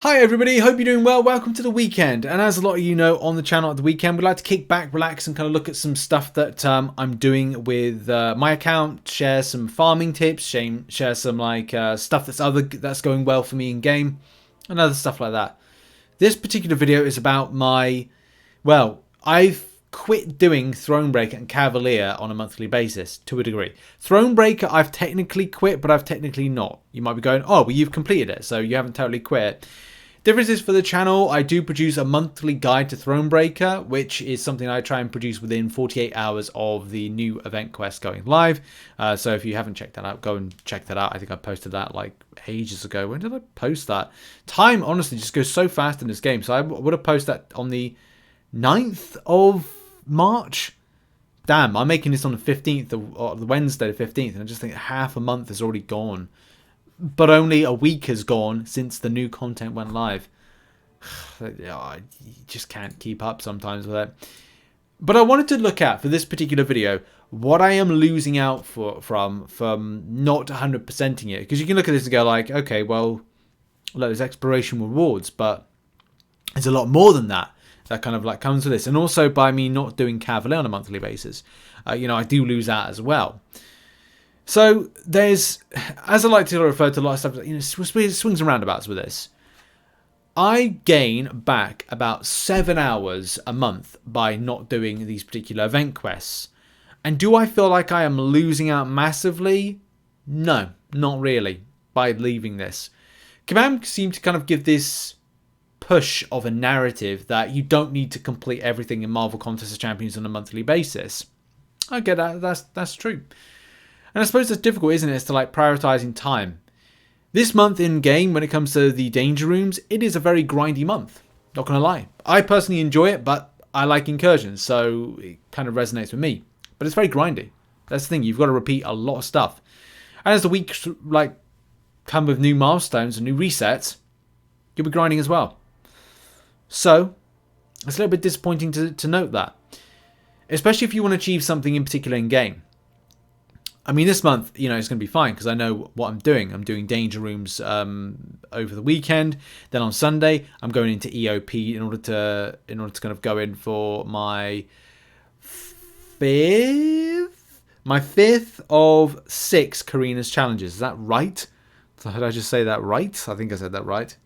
Hi everybody, hope you're doing well. Welcome to the weekend. And as a lot of you know, on the channel at the weekend, we like to kick back, relax, and kind of look at some stuff that I'm doing with my account, share some farming tips, share some stuff that's going well for me in game, and other stuff like that. This particular video is about I've quit doing Thronebreaker and Cavalier on a monthly basis to a degree. Thronebreaker I've technically quit, but I've technically not. You might be going, oh, well, you've completed it, so you haven't totally quit. Differences for the channel, I do produce a monthly guide to Thronebreaker, which is something I try and produce within 48 hours of the new event quest going live. So if you haven't checked that out, go and check that out. I think I posted that like ages ago. When did I post that? Time honestly just goes so fast in this game. So I would have posted that on the 9th of March. Damn, I'm making this on the 15th of the Wednesday the 15th, and I just think half a month has already gone. But only a week has gone since the new content went live. You just can't keep up sometimes with it. But I wanted to look at, for this particular video, what I am losing out from not 100%ing it. Because you can look at this and go like, okay, well, look, there's exploration rewards, but there's a lot more than that. That kind of like comes with this. And also by me not doing Cavalier on a monthly basis, I do lose out as well. So there's, as I like to refer to a lot of stuff, swings and roundabouts with this. I gain back about 7 hours a month by not doing these particular event quests. And do I feel like I am losing out massively? No, not really, by leaving this. Kabam seemed to kind of give this push of a narrative that you don't need to complete everything in Marvel Contest of Champions on a monthly basis. I get that, that's true. And I suppose it's difficult, isn't it, as to like prioritizing time. This month in game, when it comes to the danger rooms, it is a very grindy month. Not gonna lie. I personally enjoy it, but I like incursions, so it kind of resonates with me. But it's very grindy. That's the thing, you've got to repeat a lot of stuff. And as the weeks like come with new milestones and new resets, you'll be grinding as well. So it's a little bit disappointing to note that. Especially if you want to achieve something in particular in game. I mean, this month, it's going to be fine because I know what I'm doing. I'm doing danger rooms over the weekend. Then on Sunday, I'm going into EOP in order to kind of go in for my fifth of 6 Karina's challenges. Is that right? Did I just say that right? I think I said that right.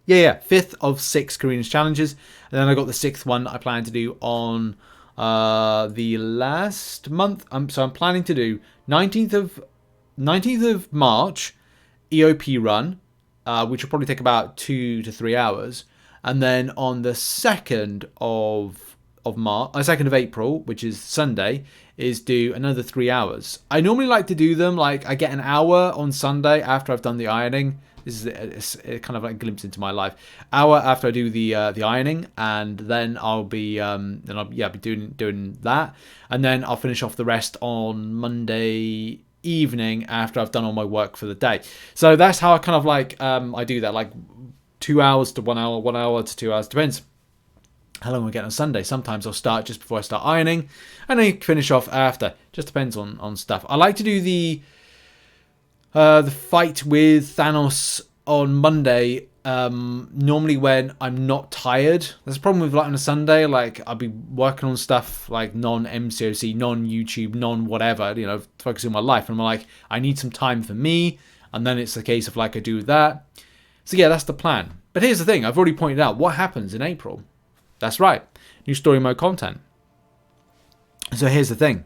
Yeah, 5th of 6 Karina's challenges, and then I got the 6th one I plan to do on the last month. So I'm planning to do 19th of March EOP run, which will probably take about 2 to 3 hours, and then on the 2nd of April, which is Sunday, is do another 3 hours. I normally like to do them like I get an hour on Sunday after I've done the ironing. This is a kind of like a glimpse into my life. Hour after I do the ironing, and then I'll be doing that, and then I'll finish off the rest on Monday evening after I've done all my work for the day. So that's how I kind of like I do that, like 2 hours to 1 hour, 1 hour to 2 hours, depends how long we get on Sunday. Sometimes I'll start just before I start ironing, and then finish off after. Just depends on stuff. I like to do the fight with Thanos on Monday, normally when I'm not tired. There's a problem with like on a Sunday, like I'll be working on stuff like non-MCOC, non-YouTube, non-whatever, focusing on my life. And I'm like, I need some time for me. And then it's the case of like I do that. So yeah, that's the plan. But here's the thing, I've already pointed out what happens in April. That's right, new story mode content. So here's the thing.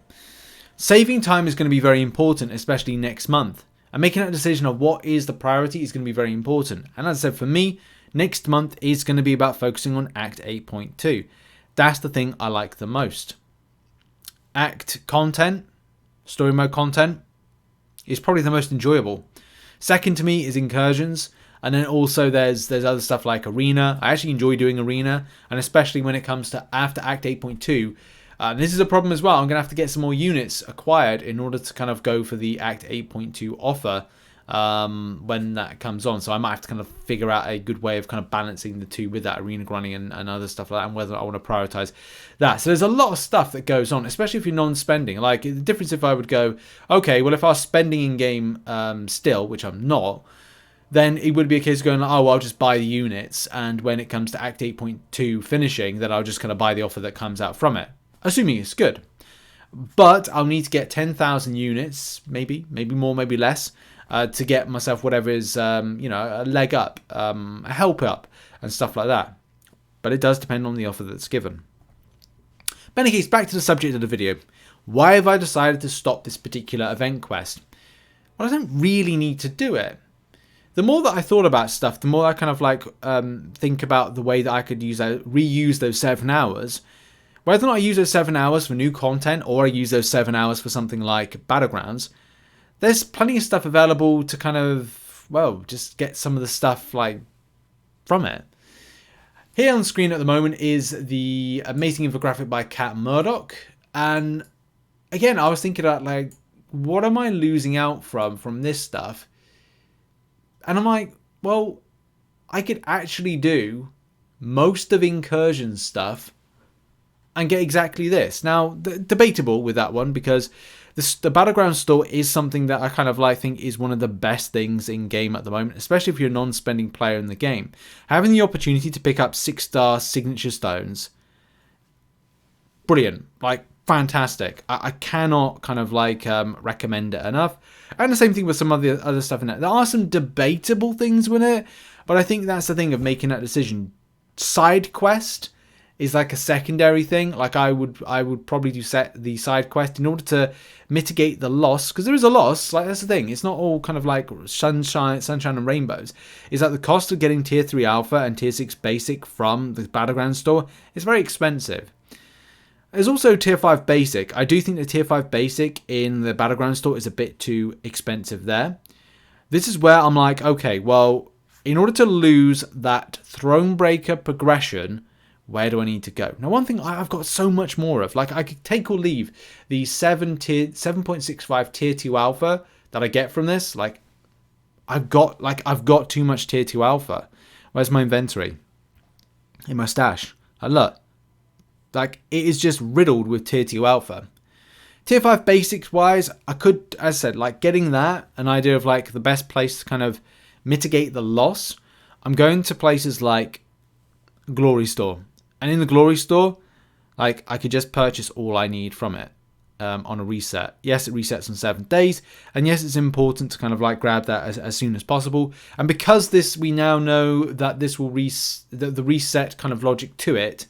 Saving time is going to be very important, especially next month. And making that decision of what is the priority is going to be very important. And as I said, for me, next month is going to be about focusing on Act 8.2. That's the thing I like the most. Act content, story mode content, is probably the most enjoyable. Second to me is incursions. And then also there's other stuff like arena. I actually enjoy doing arena. And especially when it comes to after Act 8.2. This is a problem as well. I'm going to have to get some more units acquired in order to kind of go for the Act 8.2 offer when that comes on. So I might have to kind of figure out a good way of kind of balancing the two with that arena grinding and other stuff like that, and whether I want to prioritize that. So there's a lot of stuff that goes on, especially if you're non-spending. Like the difference if I would go, okay, well if I was spending in game still, which I'm not, then it would be a case of going, like, oh, well, I'll just buy the units, and when it comes to Act 8.2 finishing, then I'll just kind of buy the offer that comes out from it, assuming it's good. But I'll need to get 10,000 units, maybe more, maybe less, to get myself whatever is, a leg up, a help up, and stuff like that. But it does depend on the offer that's given. But in any case, back to the subject of the video. Why have I decided to stop this particular event quest? Well, I don't really need to do it. The more that I thought about stuff, the more I kind of like think about the way that I could reuse those 7 hours. Whether or not I use those 7 hours for new content or I use those 7 hours for something like Battlegrounds, there's plenty of stuff available to kind of, well, just get some of the stuff like from it. Here on the screen at the moment is the amazing infographic by Cat Murdoch. And again, I was thinking about like, what am I losing out from this stuff? And I'm like, well, I could actually do most of Incursion's stuff and get exactly this. Now, debatable with that one, because the Battleground store is something that I kind of like think is one of the best things in game at the moment, especially if you're a non-spending player in the game. Having the opportunity to pick up 6-star signature stones, brilliant, like fantastic. I cannot kind of like recommend it enough. And the same thing with some of the other stuff in it. There are some debatable things with it, but I think that's the thing of making that decision. Side quest is like a secondary thing. Like I would probably do the side quest in order to mitigate the loss, because there is a loss. Like that's the thing. It's not all kind of like sunshine and rainbows. Is that the cost of getting tier 3 alpha and tier 6 basic from the Battleground store is very expensive. There's also tier 5 basic. I do think the tier 5 basic in the Battleground store is a bit too expensive there. This is where I'm like, okay, well, in order to lose that Thronebreaker progression, where do I need to go? Now, one thing I've got so much more of, like I could take or leave the 7.65 tier 2 alpha that I get from this. Like I've got too much tier 2 alpha. Where's my inventory? In my stash. Look. Like it is just riddled with tier 2 alpha. Tier 5 basics wise, I could, as I said, like getting that, an idea of like the best place to kind of mitigate the loss. I'm going to places like Glory Store. And in the Glory Store, like I could just purchase all I need from it on a reset. Yes, it resets in 7 days. And yes, it's important to kind of like grab that as soon as possible. And because we now know that this will the reset kind of logic to it,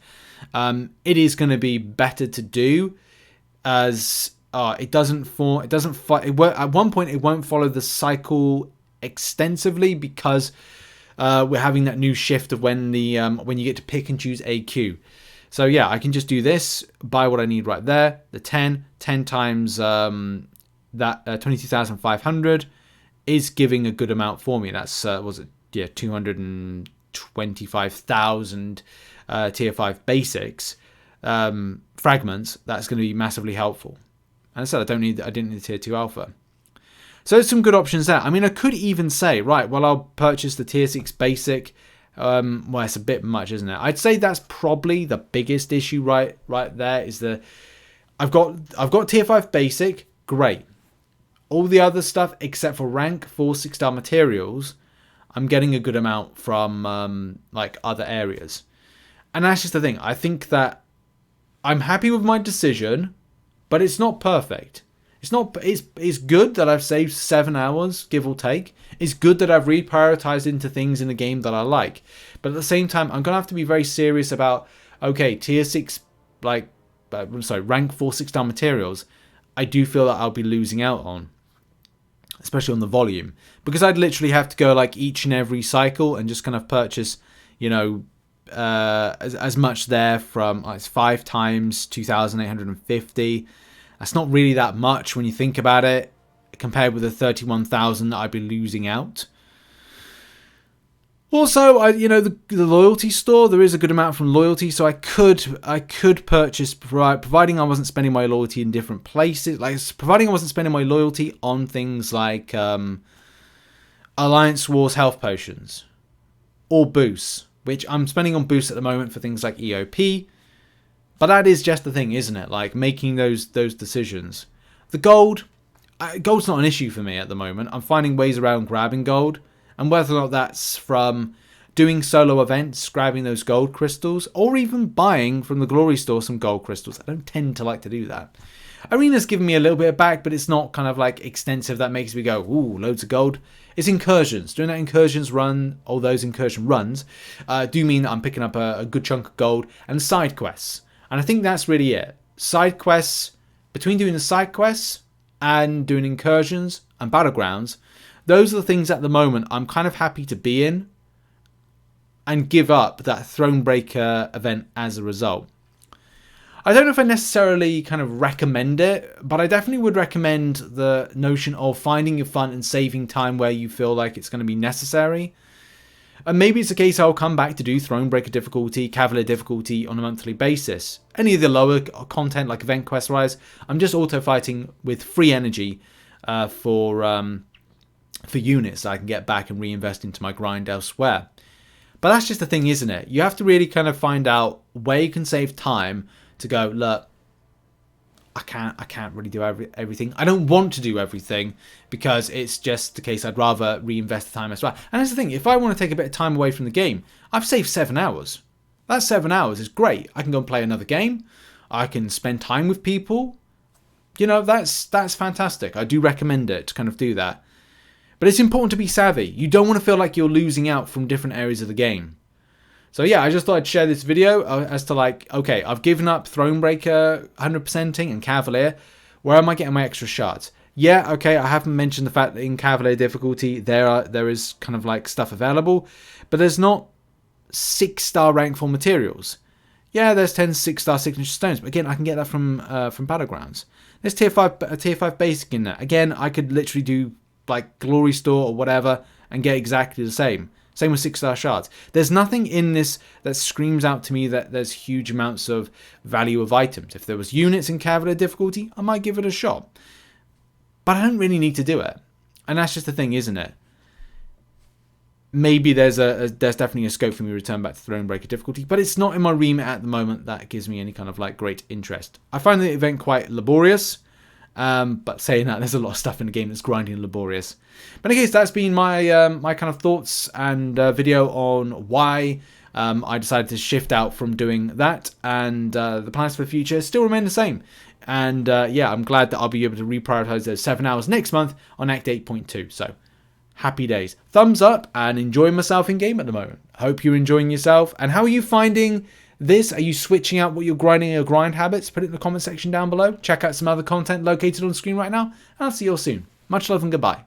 it is going to be better to do, as at one point it won't follow the cycle extensively, because we're having that new shift of when you get to pick and choose AQ. So yeah, I can just do this, buy what I need right there. The 10 times that 22,500 is giving a good amount for me. That's 225,000 tier 5 basics fragments. That's going to be massively helpful. And I said I didn't need the tier 2 alpha. So there's some good options there. I mean, I could even say, right, well, I'll purchase the tier 6 basic. Well, it's a bit much, isn't it? I'd say that's probably the biggest issue right there, is I've got tier 5 basic, great. All the other stuff except for rank 4 6-star materials, I'm getting a good amount from like other areas. And that's just the thing. I think that I'm happy with my decision, but it's not perfect. It's good that I've saved 7 hours, give or take. It's good that I've reprioritized into things in the game that I like. But at the same time, I'm going to have to be very serious about, okay, tier 6, rank 4 6-star materials, I do feel that I'll be losing out on, especially on the volume. Because I'd literally have to go like each and every cycle and just kind of purchase, as much there from, it's 5 times 2,850. That's not really that much when you think about it, compared with the 31,000 that I'd be losing out. Also, the loyalty store, there is a good amount from loyalty, so I could purchase, providing I wasn't spending my loyalty in different places, like providing I wasn't spending my loyalty on things like Alliance Wars health potions or boosts, which I'm spending on boosts at the moment for things like EOP. But that is just the thing, isn't it? Like making those decisions. The gold's not an issue for me at the moment. I'm finding ways around grabbing gold. And whether or not that's from doing solo events, grabbing those gold crystals, or even buying from the glory store some gold crystals. I don't tend to like to do that. Arena's given me a little bit back, but it's not kind of like extensive that makes me go, ooh, loads of gold. It's incursions. Doing that incursions run, or those incursion runs, do mean that I'm picking up a good chunk of gold, and side quests. And I think that's really it. Side quests, between doing the side quests and doing incursions and battlegrounds, those are the things at the moment I'm kind of happy to be in and give up that Thronebreaker event as a result. I don't know if I necessarily kind of recommend it, but I definitely would recommend the notion of finding your fun and saving time where you feel like it's going to be necessary. And maybe it's a case I'll come back to do Thronebreaker difficulty, Cavalier difficulty on a monthly basis. Any of the lower content like event quest wise, I'm just auto fighting with free energy for units that I can get back and reinvest into my grind elsewhere. But that's just the thing, isn't it? You have to really kind of find out where you can save time to go, look, I can't really do everything. I don't want to do everything because it's just the case I'd rather reinvest the time as well. And that's the thing, if I want to take a bit of time away from the game, I've saved 7 hours. That 7 hours is great. I can go and play another game. I can spend time with people. You know, that's fantastic. I do recommend it to kind of do that. But it's important to be savvy. You don't want to feel like you're losing out from different areas of the game. So yeah, I just thought I'd share this video as to like, okay, I've given up Thronebreaker 100%ing and Cavalier. Where am I getting my extra shards? Yeah, okay, I haven't mentioned the fact that in Cavalier difficulty there is kind of like stuff available, but there's not 6-star rank for materials. Yeah, there's 10 6-star signature stones, but again, I can get that from Battlegrounds. There's tier 5 basic in there. Again, I could literally do like Glory Store or whatever and get exactly the same. Same with 6-star shards. There's nothing in this that screams out to me that there's huge amounts of value of items. If there was units in Cavalier difficulty, I might give it a shot. But I don't really need to do it. And that's just the thing, isn't it? Maybe there's definitely a scope for me to return back to Thronebreaker difficulty, but it's not in my remit at the moment that gives me any kind of like great interest. I find the event quite laborious. But saying that, there's a lot of stuff in the game that's grinding and laborious. But in case, that's been my my kind of thoughts and video on why I decided to shift out from doing that, and the plans for the future still remain the same. And yeah, I'm glad that I'll be able to reprioritize those 7 hours next month on Act 8.2. So happy days. Thumbs up and enjoying myself in game at the moment. Hope you're enjoying yourself. And how are you finding this? Are you switching out what you're grinding in your grind habits? Put it in the comment section down below. Check out some other content located on the screen right now. And I'll see you all soon. Much love and goodbye.